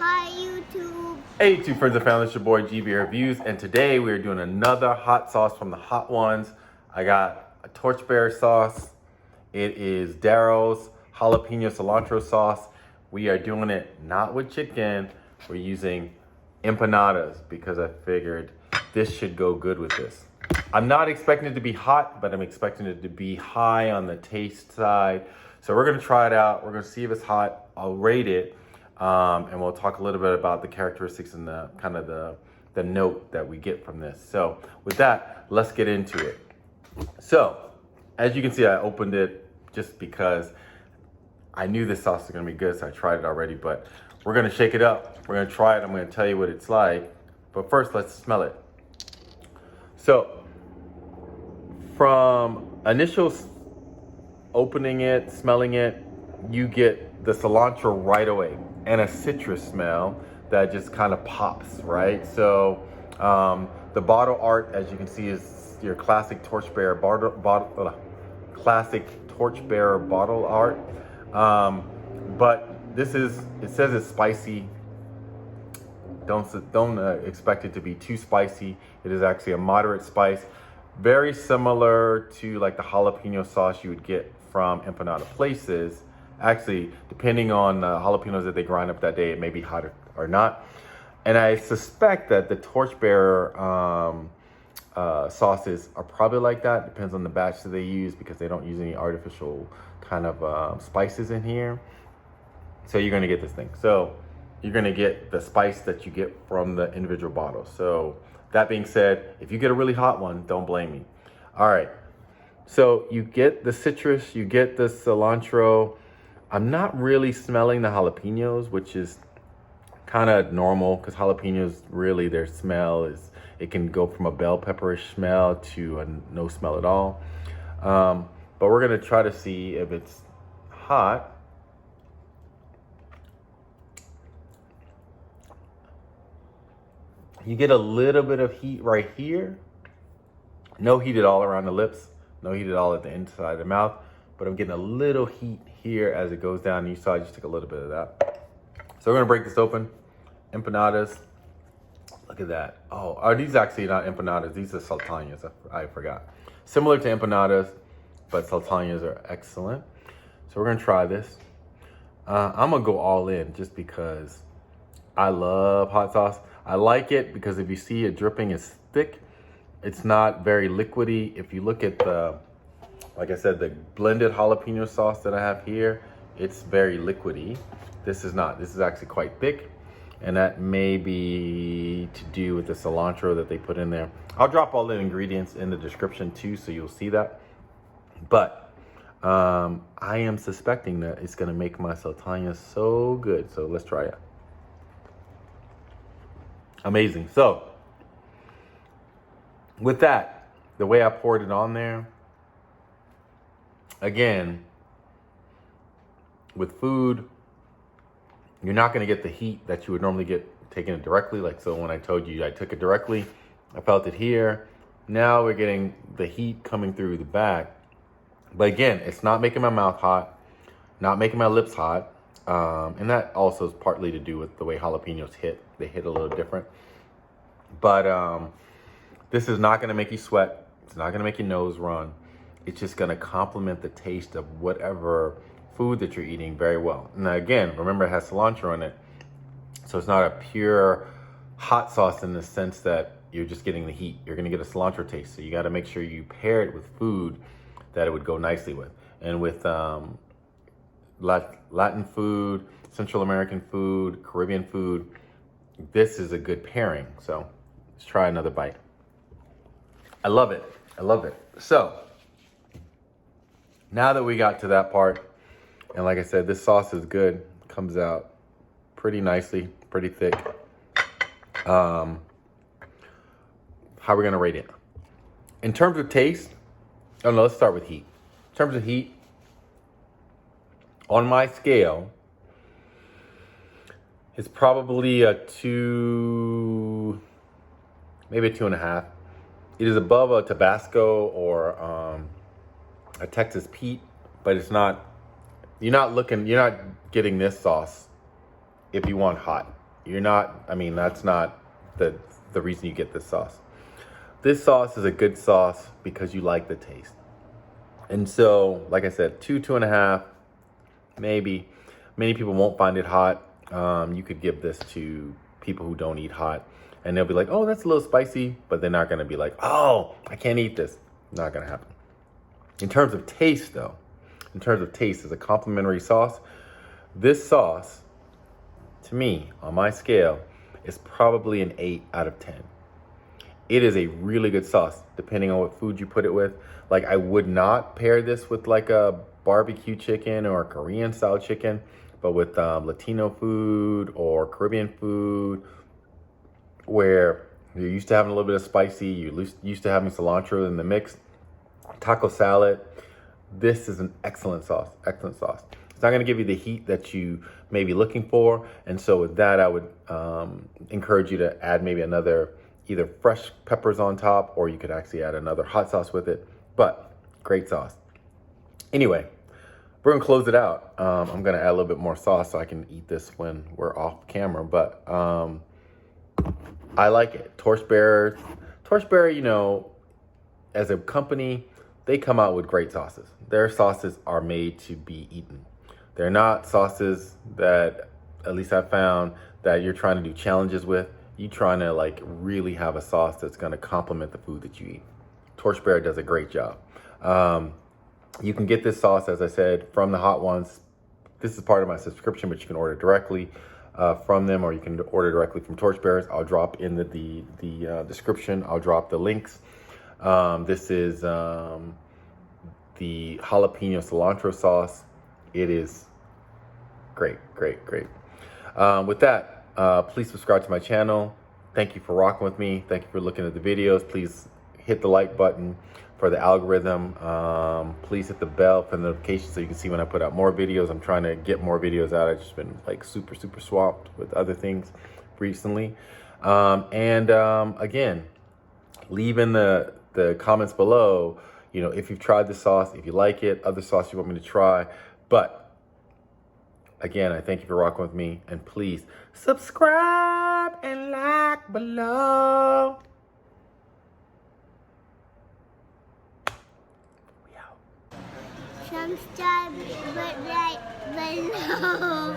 Hi YouTube. Hey YouTube friends and family, it's your boy GB Reviews, and today we are doing another hot sauce from the hot ones. I got a Torchbearer sauce. It is Darrow's Jalapeno Cilantro sauce. We are doing it not with chicken, we're using empanadas because I figured this should go good with this. I'm not expecting it to be hot, but I'm expecting it to be high on the taste side. So we're gonna try it out. We're gonna see if it's hot. I'll rate it. And we'll talk a little bit about the characteristics and the kind of the note that we get from this. So with that, let's get into it. So as you can see, I opened it just because I knew this sauce was gonna be good, so I tried it already, but we're gonna shake it up. We're gonna try it, I'm gonna tell you what it's like. But first, let's smell it. So from initial opening it, smelling it, you get the cilantro right away and a citrus smell that just kind of pops, right? So the bottle art, as you can see, is your classic Torchbearer bottle art. But this is, it says it's spicy. Don't expect it to be too spicy. It is actually a moderate spice, very similar to like the jalapeno sauce you would get from empanada places. Actually, depending on the jalapenos that they grind up that day, it may be hot or not. And I suspect that the Torchbearer sauces are probably like that. Depends on the batch that they use because they don't use any artificial kind of spices in here. So you're gonna get this thing. So you're gonna get the spice that you get from the individual bottles. So that being said, if you get a really hot one, don't blame me. All right, so you get the citrus, you get the cilantro. I'm not really smelling the jalapenos, which is kind of normal because jalapenos, really their smell is, it can go from a bell pepperish smell to a no smell at all. But we're gonna try to see if it's hot. You get a little bit of heat right here. No heat at all around the lips. No heat at all at the inside of the mouth. But I'm getting a little heat here as it goes down. You saw I just took a little bit of that. So we're gonna break this open. Empanadas. Look at that. Oh, are these actually not empanadas? These are saltañas. I forgot. Similar to empanadas, but saltañas are excellent. So we're gonna try this. I'm gonna go all in just because I love hot sauce. I like it because if you see it dripping, it's thick. It's not very liquidy. If you look at the, like I said, the blended jalapeno sauce that I have here, it's very liquidy. This is not. This is actually quite thick. And that may be to do with the cilantro that they put in there. I'll drop all the ingredients in the description too, so you'll see that. But I am suspecting that it's gonna make my saltaña so good. So let's try it. Amazing. So with that, the way I poured it on there, again, with food, you're not going to get the heat that you would normally get taking it directly. Like, so when I told you I took it directly, I felt it here. Now we're getting the heat coming through the back. But again, it's not making my mouth hot, not making my lips hot. And that also is partly to do with the way jalapenos hit. They hit a little different. But this is not going to make you sweat. It's not going to make your nose run. It's just going to complement the taste of whatever food that you're eating very well. Now again, remember it has cilantro in it. So it's not a pure hot sauce in the sense that you're just getting the heat. You're going to get a cilantro taste. So you got to make sure you pair it with food that it would go nicely with. And with Latin food, Central American food, Caribbean food, this is a good pairing. So let's try another bite. I love it. I love it. So now that we got to that part, and like I said, this sauce is good. Comes out pretty nicely, pretty thick. How are we gonna rate it? In terms of taste, oh no, let's start with heat. In terms of heat, on my scale, it's probably a 2, maybe a 2.5. It is above a Tabasco or a Texas Pete, but it's not. You're not getting this sauce if you want hot. I mean, that's not the reason you get this sauce. This sauce is a good sauce because you like the taste. And so, like I said, 2.5, maybe. Many people won't find it hot. You could give this to people who don't eat hot, and they'll be like, oh, that's a little spicy, but they're not gonna be like, oh, I can't eat this. Not gonna happen. In terms of taste, though, as a complimentary sauce, this sauce, to me, on my scale, is probably an 8 out of 10. It is a really good sauce, depending on what food you put it with. Like, I would not pair this with like a barbecue chicken or a Korean style chicken, but with Latino food or Caribbean food, where you're used to having a little bit of spicy, you're used to having cilantro in the mix, taco salad. This is an excellent sauce, excellent sauce. It's not gonna give you the heat that you may be looking for. And so with that, I would encourage you to add maybe another, either fresh peppers on top, or you could actually add another hot sauce with it, but great sauce. Anyway, we're gonna close it out. I'm gonna add a little bit more sauce so I can eat this when we're off camera, but I like it. Torchbearer, you know, as a company, they come out with great sauces. Their sauces are made to be eaten. They're not sauces that, at least I found, that you're trying to do challenges with. You're trying to like really have a sauce that's gonna complement the food that you eat. Torchbearer does a great job. You can get this sauce, as I said, from the Hot Ones. This is part of my subscription, but you can order directly from them, or you can order directly from Torchbearers. I'll drop in the description. I'll drop the links. This is the jalapeno cilantro sauce. It is great, great, great. With that, please subscribe to my channel. Thank you for rocking with me. Thank you for looking at the videos. Please hit the like button for the algorithm. Please hit the bell for the notifications so you can see when I put out more videos. I'm trying to get more videos out. I've just been like super swamped with other things recently. Again, leave in the comments below, you know, if you've tried the sauce, if you like it, other sauce you want me to try. But again, I thank you for rocking with me, and please subscribe and like below. Subscribe right below.